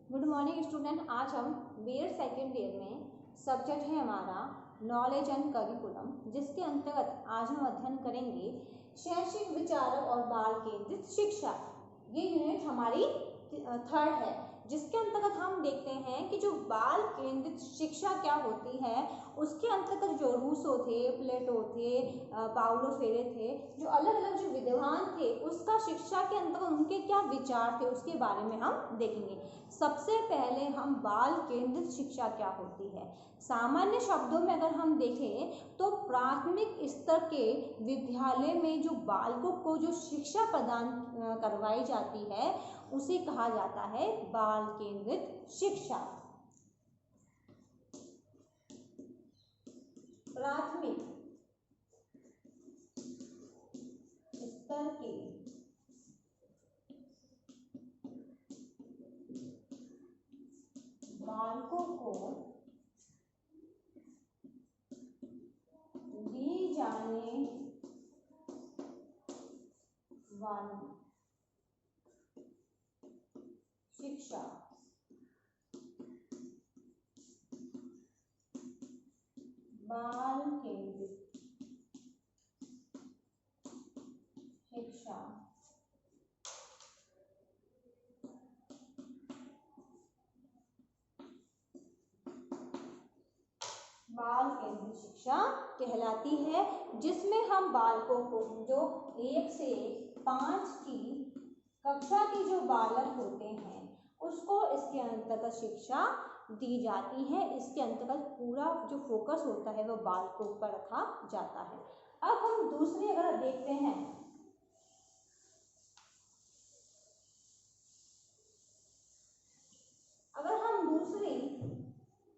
Good morning student. आज हम BEd second year में सब्जेक्ट है हमारा नॉलेज एंड करिकुलम, जिसके अंतर्गत आज हम अध्ययन करेंगे शैक्षिक विचारक और बाल केंद्रित शिक्षा। ये यूनिट हमारी थर्ड है, जिसके अंतर्गत हम देखते हैं कि जो बाल केंद्रित शिक्षा क्या होती है। उसके अंतर्गत जो रूसो थे, प्लेटो थे, पाउलो फ्रेरे थे, जो अलग अलग जो विद्वान थे, उसका शिक्षा के अंतर्गत उनके क्या विचार थे उसके बारे में हम देखेंगे। सबसे पहले हम बाल केंद्रित शिक्षा क्या होती है। सामान्य शब्दों में अगर हम देखें तो प्राथमिक स्तर के विद्यालय में जो बालकों को जो शिक्षा प्रदान करवाई जाती है उसे कहा जाता है बाल केंद्रित शिक्षा। प्राथमिक स्तर के बालकों को दी जाने वाली शिक्षा बाल केंद्रित शिक्षा। बाल केंद्रित शिक्षा कहलाती है, जिसमें हम बालकों को जो 1 से 5 की कक्षा के जो बालक होते हैं उसको इसके अंतर्गत शिक्षा दी जाती है। इसके अंतर्गत पूरा जो फोकस होता है वो बालकों पर रखा जाता है। अब हम दूसरी अगर देखते हैं, अगर हम दूसरी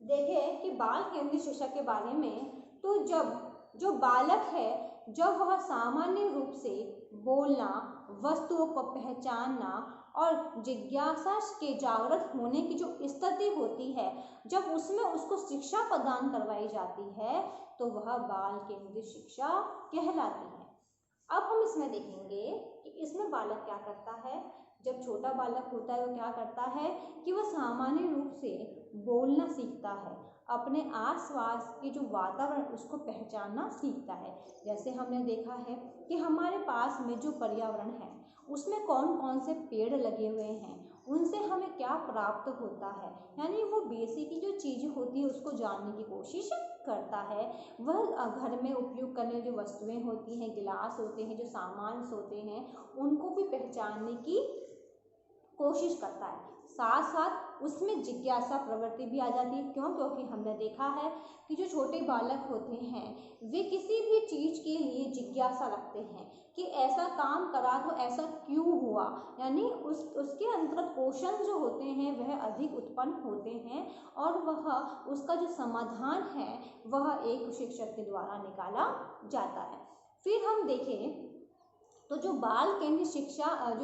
देखें कि बाल केंद्रित शिक्षा के बारे में, तो जब जो बालक है जब वह सामान्य रूप से बोलना, वस्तुओं को पहचानना और जिज्ञासा के जागृत होने की जो स्थिति होती है, जब उसमें उसको शिक्षा प्रदान करवाई जाती है तो वह बाल केंद्रित शिक्षा कहलाती है। अब हम इसमें देखेंगे कि इसमें बालक क्या करता है। जब छोटा बालक होता है वो क्या करता है कि वह सामान्य रूप से बोलना सीखता है, अपने आसपास के जो वातावरण उसको पहचानना सीखता है। जैसे हमने देखा है कि हमारे पास में जो पर्यावरण है उसमें कौन कौन से पेड़ लगे हुए हैं, उनसे हमें क्या प्राप्त होता है, यानी वो बेसिक जो चीज़ होती है उसको जानने की कोशिश करता है। वह घर में उपयोग करने जो वस्तुएं होती हैं, गिलास होते हैं, जो सामान होते हैं, उनको भी पहचानने की कोशिश करता है। साथ साथ उसमें जिज्ञासा प्रवृत्ति भी आ जाती है। क्यों? क्योंकि हमने देखा है कि जो छोटे बालक होते हैं वे किसी भी चीज़ के लिए जिज्ञासा रखते हैं कि ऐसा काम करा तो ऐसा क्यों हुआ, यानी उसके अंतर्गत क्वेश्चन जो होते हैं वह अधिक उत्पन्न होते हैं और वह उसका जो समाधान है वह एक शिक्षक के द्वारा निकाला जाता है। फिर हम देखें तो जो बाल केंद्रित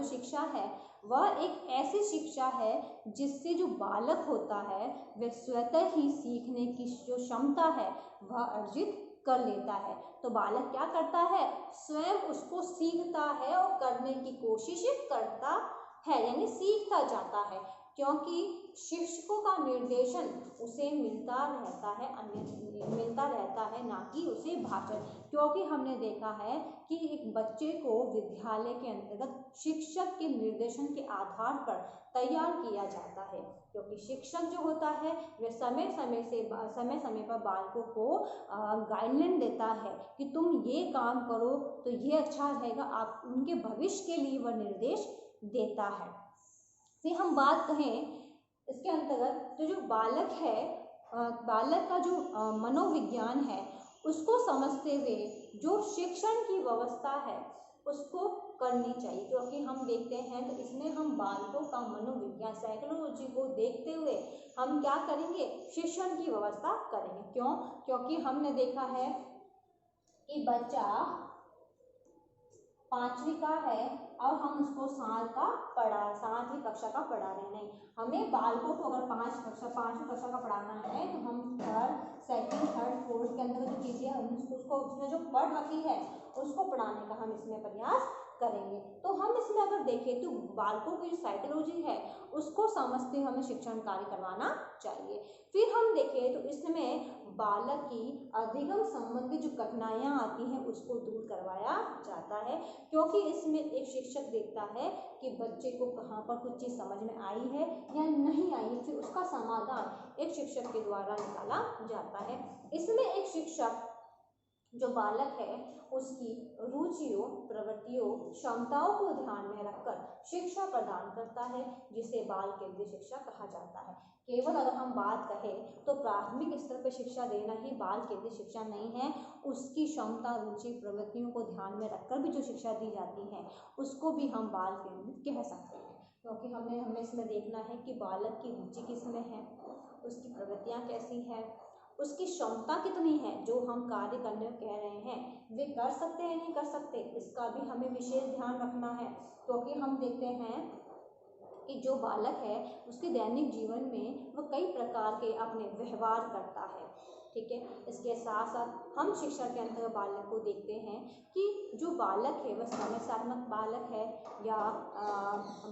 शिक्षा है वह एक ऐसी शिक्षा है जिससे जो बालक होता है वह स्वतः ही सीखने की जो क्षमता है वह अर्जित कर लेता है। तो बालक क्या करता है, स्वयं उसको सीखता है और करने की कोशिश करता है, यानी सीखता जाता है, क्योंकि शिक्षकों का निर्देशन उसे मिलता रहता है, ना कि उसे भाषण। क्योंकि हमने देखा है कि एक बच्चे को विद्यालय के अंतर्गत शिक्षक के निर्देशन के आधार पर तैयार किया जाता है, क्योंकि शिक्षक जो होता है वह समय समय पर बालकों को गाइडलाइन देता है कि तुम ये काम करो तो ये अच्छा रहेगा, आप उनके भविष्य के लिए वह निर्देश देता है। फिर हम बात कहें इसके अंतर्गत तो जो बालक है, बालक का जो मनोविज्ञान है उसको समझते हुए जो शिक्षण की व्यवस्था है उसको करनी चाहिए। क्योंकि हम देखते हैं तो इसमें हम बालकों का मनोविज्ञान, साइकोलॉजी को देखते हुए हम क्या करेंगे, शिक्षण की व्यवस्था करेंगे। क्यों? क्योंकि हमने देखा है कि बच्चा 5वीं का है और हम उसको 7वीं कक्षा का पढ़ा रहे हैं। नहीं, हमें बालकों को अगर 5वीं कक्षा का पढ़ाना है तो हम सेकंड, थर्ड, फोर्थ के अंदर जो चीज़ें उसको उसने जो पढ़ रखी है उसको पढ़ाने का हम इसमें प्रयास करेंगे। तो हम इसमें अगर देखें तो बालकों की जो साइकोलॉजी है उसको समझते हुए हमें शिक्षण कार्य करवाना चाहिए। फिर हम देखें तो इसमें बालक की अधिगम संबंधी जो कठिनाइयाँ आती हैं उसको दूर करवाया जाता है, क्योंकि इसमें एक शिक्षक देखता है कि बच्चे को कहाँ पर कुछ चीज़ समझ में आई है या नहीं आई है, फिर उसका समाधान एक शिक्षक के द्वारा निकाला जाता है। इसमें एक शिक्षक जो बालक है उसकी रुचियों, प्रवृत्तियों, क्षमताओं को ध्यान में रखकर शिक्षा प्रदान करता है, जिसे बाल केंद्रित शिक्षा कहा जाता है। केवल अगर हम बात कहें तो प्राथमिक स्तर पर शिक्षा देना ही बाल केंद्रित शिक्षा नहीं है, उसकी क्षमता, रुचि, प्रवृत्तियों को ध्यान में रखकर भी जो शिक्षा दी जाती है उसको भी हम बाल केंद्रित कह सकते हैं, क्योंकि हमें इसमें देखना है कि बालक की रुचि किसमें है, उसकी प्रवृत्तियाँ कैसी है, उसकी क्षमता कितनी है, जो हम कार्य करने कह रहे हैं वे कर सकते हैं नहीं कर सकते, इसका भी हमें विशेष ध्यान रखना है। क्योंकि हम देखते हैं कि जो बालक है उसके दैनिक जीवन में वो कई प्रकार के अपने व्यवहार करता है, ठीक है। इसके साथ साथ हम शिक्षा के अंतर्गत बालक को देखते हैं कि जो बालक है वह समस्यात्मक बालक है या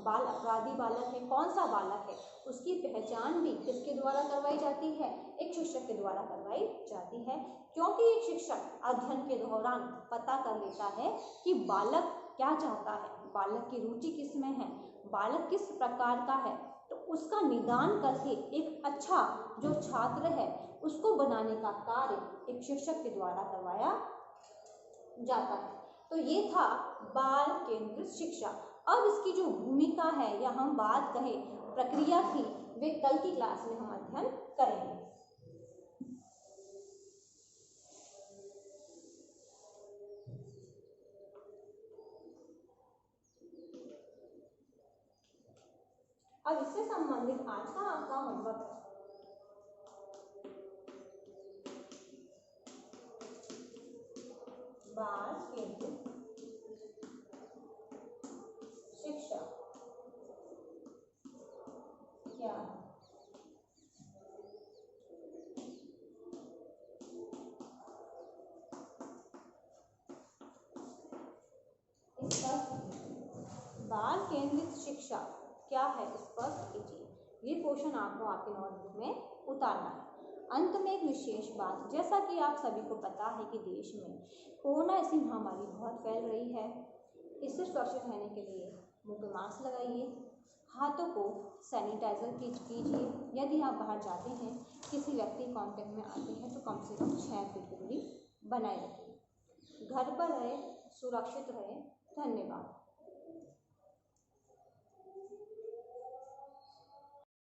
बाल अपराधी बालक है, कौन सा बालक है, उसकी पहचान भी किसके द्वारा करवाई जाती है, एक शिक्षक के द्वारा करवाई जाती है। क्योंकि एक शिक्षक अध्ययन के दौरान पता कर लेता है कि बालक क्या चाहता है, बालक की रुचि किस में है, बालक किस प्रकार का है, तो उसका निदान करके एक अच्छा जो छात्र है उसको बनाने का कार्य एक शिक्षक के द्वारा करवाया जाता है। तो ये था बाल केंद्रित शिक्षा। अब इसकी जो भूमिका है या हम बात कहें प्रक्रिया की, वे कल की क्लास में हम अध्ययन करेंगे। अब इससे संबंधित आज का आपका होमवर्क है, बाल केंद्रित शिक्षा क्या है। बाल केंद्रित शिक्षा क्या है, स्पष्ट कीजिए। ये क्वेश्चन आपको आपके नोटबुक में उतारना है। अंत में एक विशेष बात, जैसा कि आप सभी को पता है कि देश में कोरोना ऐसी महामारी बहुत फैल रही है, इससे सुरक्षित रहने के लिए मुंह पे मास्क लगाइए, हाथों को सैनिटाइजर कीजिए, यदि आप बाहर जाते हैं किसी व्यक्ति कांटेक्ट में आते हैं तो कम से कम 6 फीट की दूरी बनाए रखिए। घर पर रहे, सुरक्षित रहे। धन्यवाद।